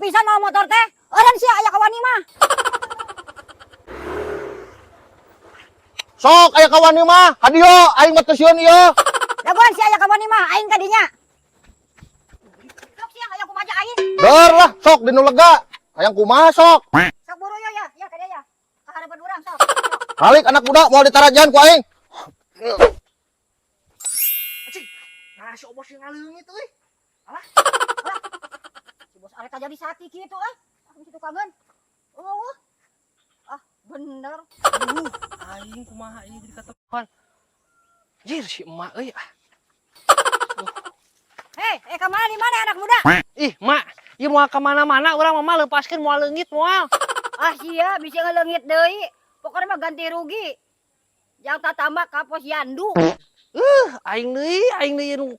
pisan mau motor teh. Eureun sia aya kawani mah. Sok aya kawan ieu mah, hadiyo aing mah teu sieun ieu. Dagoan sia aya kawani mah aing ka dinya. Sok sia aya kumaha aing. Deur lah, sok dinu lega. Hayang kumaha sok. Sok buru ya ya ka dieu ya. Ka harapan urang sok. Balik anak muda moal ditarajan ku aing. Cing, nah si bos yang ngaleungit euy. Si bos arek jadi sati kitu Aku situ kangen. Bener. Aduh, aing kumaha ini jadi katepan. Jir si emak euy ah. Hei, kemana di mana anak muda? Ih, mak, ieu moal ka mana-mana urang mah leupaskeun moal leungit moal. Sia bisa ngelengit deui. Pokoknya mah ganti rugi. Yang tatambah ka pos yandu. Aing deui nu